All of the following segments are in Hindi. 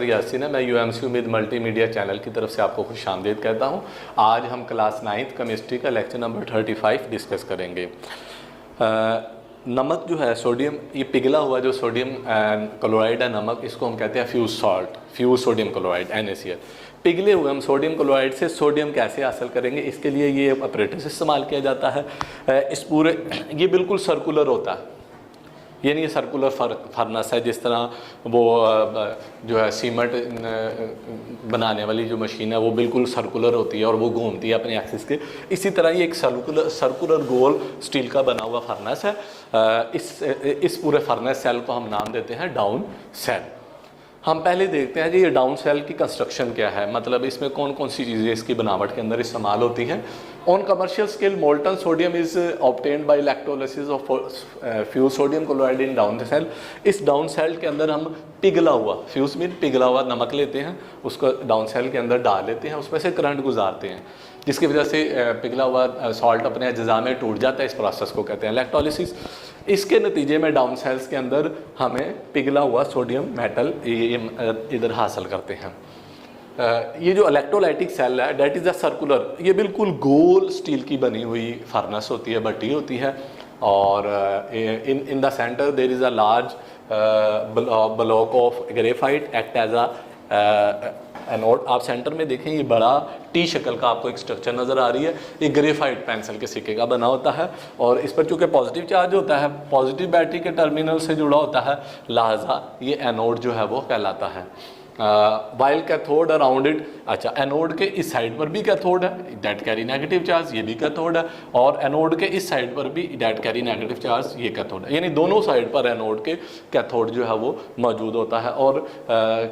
यासिन है। मैं यूएमसी उम्मीद मल्टीमीडिया चैनल की तरफ से आपको खुशामदीद कहता हूँ। आज हम क्लास 9th केमिस्ट्री का लेक्चर नंबर 35 डिस्कस करेंगे। नमक जो है सोडियम, ये पिघला हुआ जो सोडियम क्लोराइड है नमक, इसको हम कहते हैं fuse salt, fuse sodium chloride NaCl। पिघले हुए हम सोडियम क्लोराइड से सोडियम कैसे हासिल करेंगे, इसके लिए ये अपरेटस इस्तेमाल किया जाता है। इस पूरे ये बिल्कुल सर्कुलर होता है, यानी ये सर्कुलर फर्नेस है। जिस तरह वो जो है सीमेंट बनाने वाली जो मशीन है वो बिल्कुल सर्कुलर होती है और वो घूमती है अपने एक्सिस के, इसी तरह ये एक सर्कुलर गोल स्टील का बना हुआ फर्नेस है। इस पूरे फर्नेस सेल को हम नाम देते हैं डाउन सेल। हम पहले देखते हैं जी ये डाउन सेल की कंस्ट्रक्शन क्या है, मतलब इसमें कौन कौन सी चीज़ें इसकी बनावट के अंदर इस्तेमाल होती हैं। On commercial scale molten sodium is obtained by electrolysis of fuse sodium chloride in down cell. इस डाउन सेल के अंदर हम पिघला हुआ, फ्यूज मीन पिघला हुआ नमक लेते हैं, उसको डाउन सेल के अंदर डाल लेते हैं, उसमें से करंट गुजारते हैं, जिसकी वजह से पिघला हुआ सॉल्ट अपने अज्जा में टूट जाता है। इस प्रोसेस को कहते हैं इलेक्ट्रोलिसिस। इसके नतीजे में डाउन सेल्स के अंदर हमें पिघला हुआ सोडियम मेटल इधर हासिल करते हैं। ये जो इलेक्ट्रोलाइटिक सेल है डेट इज़ अ सर्कुलर, ये बिल्कुल गोल स्टील की बनी हुई फर्नेस होती है, भट्टी होती है, और in the centre there is a large block of graphite act as a anode. आप सेंटर में देखें ये बड़ा टी शक्ल का आपको एक स्ट्रक्चर नज़र आ रही है, ये ग्रेफाइट पेंसिल के सिक्के का बना होता है, और इस पर चूँकि पॉजिटिव चार्ज होता है, पॉजिटिव बैटरी के टर्मिनल से जुड़ा होता है, लिहाजा ये एनोड जो है वो कहलाता है। वाइल कैथोड अराउंड इट, अच्छा एनोड के इस साइड पर भी कैथोड है डेट कैरी नेगेटिव चार्ज, ये भी कैथोड है, और एनोड के इस साइड पर भी डेट कैरी नेगेटिव चार्ज, ये कैथोड है। यानी दोनों साइड पर एनोड के कैथोड जो है वो मौजूद होता है, और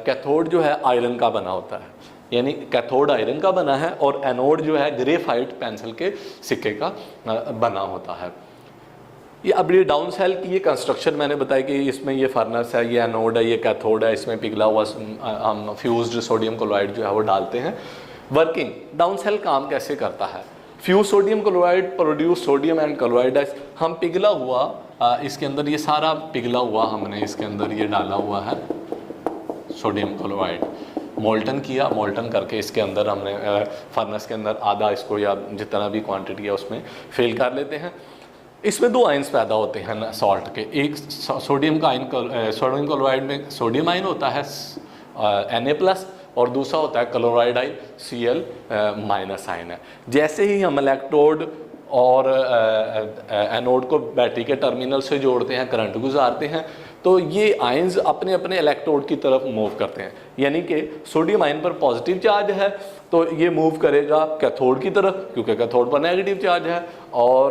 कैथोड जो है आयरन का बना होता है, यानी कैथोड आयरन का बना है, और एनोड जो है ग्रेफाइट पेंसिल के सिक्के का बना होता है। ये अब ये डाउन सेल की ये कंस्ट्रक्शन मैंने बताया कि इसमें ये फर्नेस है, ये एनोड है, ये कैथोड है, इसमें पिघला हुआ हम फ्यूज्ड सोडियम क्लोराइड जो है वो डालते हैं। वर्किंग, डाउन सेल काम कैसे करता है। Fuse sodium chloride produce sodium and chloride. हम पिघला हुआ इसके अंदर ये सारा पिघला हुआ हमने इसके अंदर ये डाला हुआ है सोडियम क्लोराइड, मोल्टन किया, मोल्टन करके इसके अंदर हमने फर्नेस के अंदर आधा इसको या जितना भी क्वांटिटी है उसमें फिल कर लेते हैं। इसमें दो आयन्स पैदा होते हैं सॉल्ट के, एक सोडियम का आयन, सोडियम क्लोराइड में सोडियम आयन होता है Na+, और दूसरा होता है क्लोराइड आयन Cl- आयन है। जैसे ही हम इलेक्ट्रोड और एनोड को बैटरी के टर्मिनल से जोड़ते हैं, करंट गुजारते हैं, तो ये आयन्स अपने अपने इलेक्ट्रोड की तरफ मूव करते हैं। यानी कि सोडियम आयन पर पॉजिटिव चार्ज है तो ये मूव करेगा कैथोड की तरफ, क्योंकि कैथोड पर नेगेटिव चार्ज है, और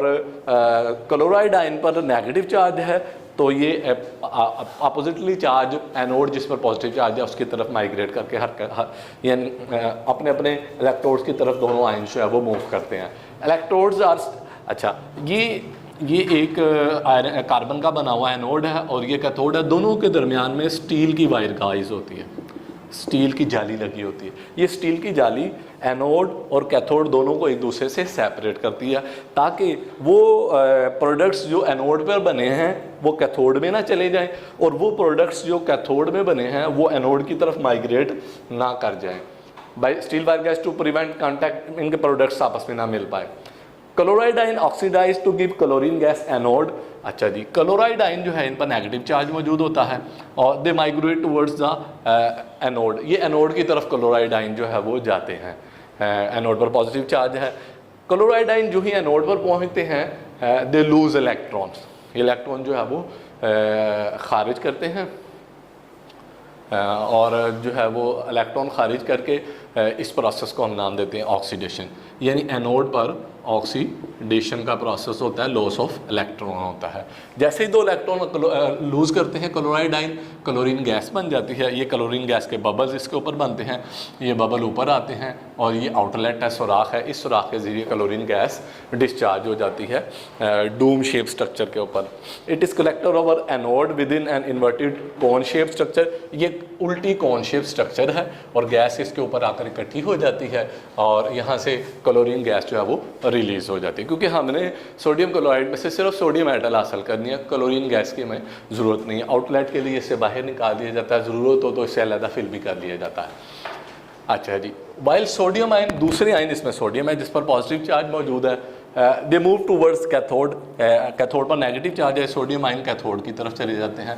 क्लोराइड आयन पर नेगेटिव चार्ज है तो ये अपोजिटली चार्ज एनोड जिस पर पॉजिटिव चार्ज है उसकी तरफ माइग्रेट करके यानी अपने अपने इलेक्ट्रोड्स की तरफ दोनों आयन जो है वो मूव करते हैं। इलेक्ट्रोड्स आर, अच्छा ये एक कार्बन का बना हुआ एनोड है और ये कैथोड है, दोनों के दरमियान में स्टील की वायर गाइज होती है, स्टील की जाली लगी होती है। ये स्टील की जाली एनोड और कैथोड दोनों को एक दूसरे से सेपरेट करती है, ताकि वो प्रोडक्ट्स जो एनोड पर बने हैं वो कैथोड में ना चले जाएं, और वो प्रोडक्ट्स जो कैथोड में बने हैं वो एनोड की तरफ माइग्रेट ना कर जाएं। By steel wire gauze to prevent contact, इनके प्रोडक्ट्स आपस में ना मिल पाए। Chloride ion oxidise to give chlorine gas anode. अच्छा जी, क्लोराइड आयन जो है इन पर नेगेटिव चार्ज मौजूद होता है और they migrate towards the anode. ये एनोड की तरफ क्लोराइड आयन जो है वो जाते हैं, एनोड पर पॉजिटिव चार्ज है। क्लोराइड आयन जो ही एनोड पर पहुंचते हैं दे लूज इलेक्ट्रॉन्स, इलेक्ट्रॉन जो है वो खारिज करते हैं, और जो है वो इलेक्ट्रॉन खारिज करके इस प्रोसेस को हम नाम देते हैं ऑक्सीडेशन। यानी एनोड पर ऑक्सीडेशन का प्रोसेस होता है, लॉस ऑफ इलेक्ट्रॉन होता है। जैसे ही दो इलेक्ट्रॉन लूज करते हैं क्लोराइड आयन, क्लोरीन गैस बन जाती है। ये क्लोरीन गैस के बबल्स इसके ऊपर बनते हैं, ये बबल ऊपर आते हैं और ये आउटलेट है, सुराख है, इस सुराख के जरिए क्लोरीन गैस डिस्चार्ज हो जाती है डूम शेप स्ट्रक्चर के ऊपर। It is collector over anode with in an inverted cone shape structure. ये उल्टी कोन शेप स्ट्रक्चर है और गैस इसके ऊपर आकर आकर इकट्ठी हो जाती है और यहाँ से क्लोरीन गैस जो है वो रिलीज़ हो जाती है। क्योंकि हमने सोडियम क्लोराइड में से सिर्फ सोडियम मेटल हासिल करनी है, क्लोरीन गैस की हमें ज़रूरत नहीं है। आउटलेट के लिए इसे बाहर निकाल दिया जाता है, ज़रूरत हो तो इसे अलग फिल भी कर लिया जाता है। अच्छा जी, वाइल सोडियम आयन, दूसरे आयन इसमें सोडियम है जिस पर पॉजिटिव चार्ज मौजूद है, they move towards cathode, cathode पर नेगेटिव चार्ज है, सोडियम आयन कैथोड की तरफ चले जाते हैं।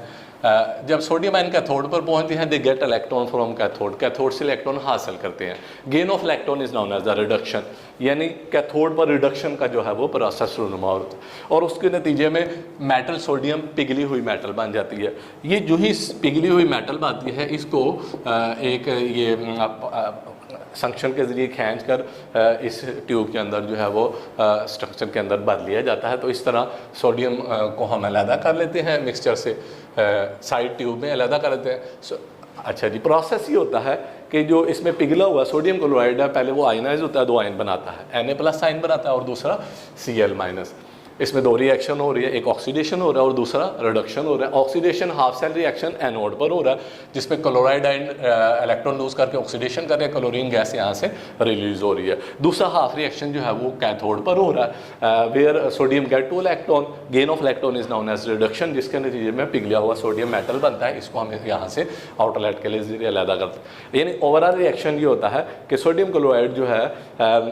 जब सोडियम आयन कैथोड पर पहुंचते हैं, they get electron from cathode, cathode से इलेक्ट्रॉन हासिल करते हैं। Gain of electron is known as the reduction, यानी कैथोड पर रिडक्शन का जो है वो प्रोसेस रूनुमा होता है और उसके नतीजे में मेटल सोडियम पिघली हुई मेटल बन जाती है। ये जो ही पिघली हुई मेटल बनती है इसको एक ये संक्शन के ज़रिए खींच कर इस ट्यूब के अंदर जो है वो स्ट्रक्चर के अंदर भर लिया जाता है। तो इस तरह सोडियम को हम अलहदा कर लेते हैं मिक्सचर से, साइड ट्यूब में अलहदा कर लेते हैं। अच्छा जी, प्रोसेस ये होता है कि जो इसमें पिघला हुआ सोडियम क्लोराइड है, पहले वो आयनाइज होता है, 2 आयन बनाता है, Na+ आयन बनाता है और दूसरा Cl-। इसमें 2 रिएक्शन हो रही है, एक ऑक्सीडेशन हो रहा है और दूसरा रिडक्शन हो रहा है। Oxidation half cell reaction anode पर हो रहा है जिसमें क्लोराइड आयन इलेक्ट्रॉन लूज करके ऑक्सीडेशन कर रहे हैं, क्लोरीन गैस यहाँ से रिलीज हो रही है। दूसरा हाफ रिएक्शन जो है वो कैथोड पर हो रहा है, where sodium get 2 electron, gain of electron is known as reduction, जिसके नतीजे में पिघला हुआ सोडियम मेटल बनता है। इसको हम यहाँ से आउटलेट के लिए अलहदा करते हैं। यानी ओवरऑल रिएक्शन ये होता है कि सोडियम क्लोराइड जो है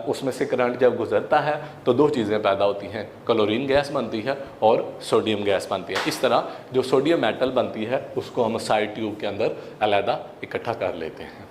उसमें से करंट जब गुजरता है तो 2 चीज़ें पैदा होती हैं, क्लोरीन गैस बनती है और सोडियम गैस बनती है। इस तरह जो सोडियम मेटल बनती है उसको हम साइड ट्यूब के अंदर अलहदा इकट्ठा कर लेते हैं।